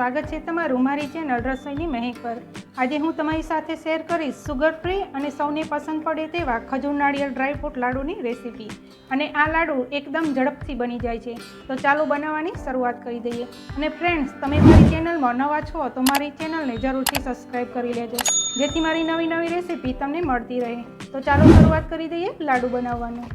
સ્વાગત છે તમારું મારી ચેનલ રસોઈની મહેક પર। આજે હું તમારી સાથે શેર કરીશ સુગર ફ્રી અને સૌને પસંદ પડે તેવા ખજૂર નાળિયેર ડ્રાયફ્રૂટ લાડુની રેસીપી। અને આ લાડુ એકદમ ઝડપથી બની જાય છે, તો ચાલો બનાવવાની શરૂઆત કરી દઈએ। અને ફ્રેન્ડ્સ, તમે મારી ચેનલમાં નવા છો તો મારી ચેનલને જરૂરથી સબસ્ક્રાઈબ કરી લેજો, જેથી મારી નવી રેસીપી તમને મળતી રહે। તો ચાલો શરૂઆત કરી દઈએ લાડુ બનાવવાનું।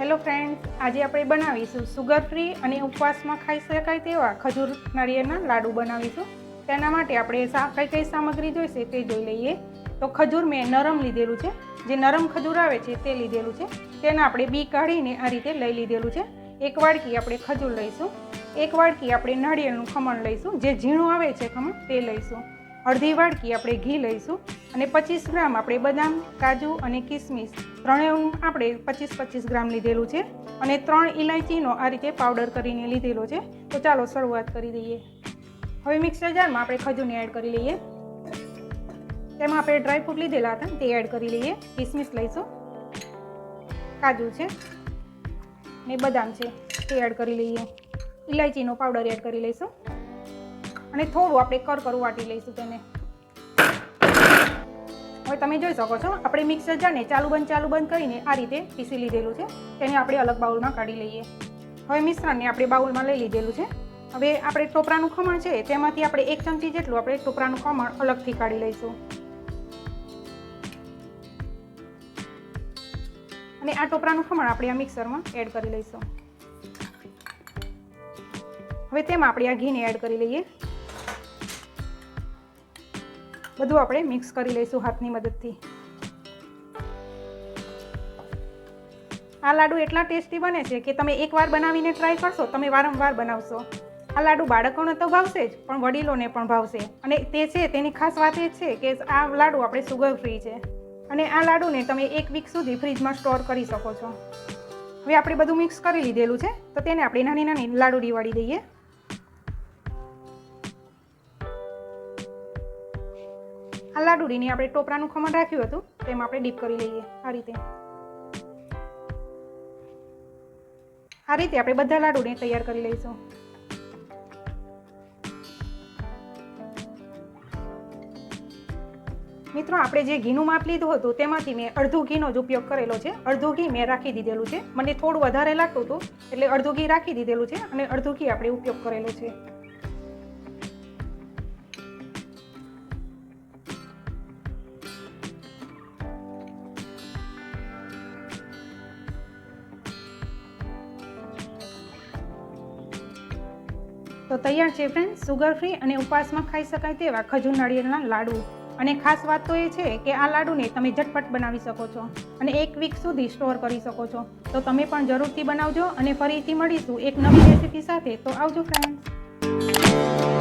હેલો ફ્રેન્ડ્સ, આજે આપણે બનાવીશું સુગર ફ્રી અને ઉપવાસમાં ખાઈ શકાય તેવા ખજૂર નાળિયેરના લાડુ બનાવીશું। તેના માટે આપણે કઈ સામગ્રી જોઈશે તે જોઈ લઈએ। તો ખજૂર મેં નરમ લીધેલું છે, જે નરમ ખજૂર આવે છે તે લીધેલું છે। તેના આપણે બી કાઢીને આ રીતે લઈ લીધેલું છે। એક વાડકી આપણે ખજૂર લઈશું, એક વાડકી આપણે નાળિયેરનું ખમણ લઈશું, જે ઝીણું આવે છે ખમણ તે લઈશું, અડધી વાડકી આપણે ઘી લઈશું અને 25 ગ્રામ આપણે બદામ, કાજુ અને કિસમિસ ત્રણેયનું આપણે 25-25 ગ્રામ લીધેલું છે અને 3 ઇલાયચીનો આ રીતે પાવડર કરીને લીધેલો છે। તો ચાલો શરૂઆત કરી દઈએ। હવે મિક્સર જારમાં આપણે ખજૂરને એડ કરી લઈએ। તેમાં આપણે ડ્રાયફ્રૂટ લીધેલા હતા તે એડ કરી લઈએ। કિસમિસ લઈશું, કાજુ છે ને બદામ છે તે એડ કરી લઈએ, ઇલાયચીનો પાવડર એડ કરી લઈશું અને થોડું આપણે કરકરું વાટી લઈશું તેને। હવે તમે જોઈ શકો છો આપણે મિક્સર જારને ચાલુ બંધ કરીને આ રીતે પીસી લીધેલું છે। તેને આપણે અલગ બાઉલમાં કાઢી લઈએ। હવે મિશ્રણને આપણે બાઉલમાં લઈ લીધેલું છે। હવે આપણે ટોપરાનું ખમણ છે તેમાંથી આપણે 1 ચમચી જેટલું આપણે ટોપરાનું ખમણ અલગથી કાઢી લઈશું અને આ ટોપરાનું ખમણ આપણે આ મિક્સરમાં એડ કરી લઈશું। હવે તેમાં આપણે આ ઘીને એડ કરી લઈએ। બધું આપણે મિક્સ કરી લઈશું હાથની મદદથી। આ લાડુ એટલા ટેસ્ટી બને છે કે તમે એકવાર બનાવીને ટ્રાય કરશો, તમે વારંવાર બનાવશો। આ લાડુ બાળકોને તો ભાવશે જ, પણ વડીલોને પણ ભાવશે। અને તે છે તેની ખાસ વાત એ છે કે આ લાડુ આપણે સુગર ફ્રી છે અને આ લાડુને તમે 1 વીક સુધી ફ્રીજમાં સ્ટોર કરી શકો છો। હવે આપણે બધું મિક્સ કરી લીધેલું છે, તો તેને આપણે નાની લાડુડી વાળી દઈએ। આ લાડુડીને આપણે ટોપરાનું ખમણ રાખ્યું હતું તેમાં આપણે ડીપ કરી લઈએ। આ રીતે આપણે બધા લાડુને તૈયાર કરી લઈશું। મિત્રો, આપણે જે ઘીનું માપ લીધું હતું તેમાંથી મેં અડધું ઘીનો જ ઉપયોગ કરેલો છે। અડધું ઘી મેં રાખી દીધેલું છે, મને થોડું વધારે લાગતું હતું એટલે અડધું ઘી રાખી દીધેલું છે અને અડધું ઘી આપણે ઉપયોગ કરેલો છે। તો તૈયાર છે ફ્રેન્ડ સુગર ફ્રી અને ઉપવાસમાં ખાઈ શકાય તેવા ખજૂર નાળિયેરના લાડુ। અને ખાસ વાત તો એ છે કે આ લાડુને તમે ઝટપટ બનાવી શકો છો અને 1 વીક સુધી સ્ટોર કરી શકો છો। તો તમે પણ જરૂરથી બનાવજો અને ફરીથી મળીશું એક નવી રેસીપી સાથે। તો આવજો ફ્રેન્ડ્સ।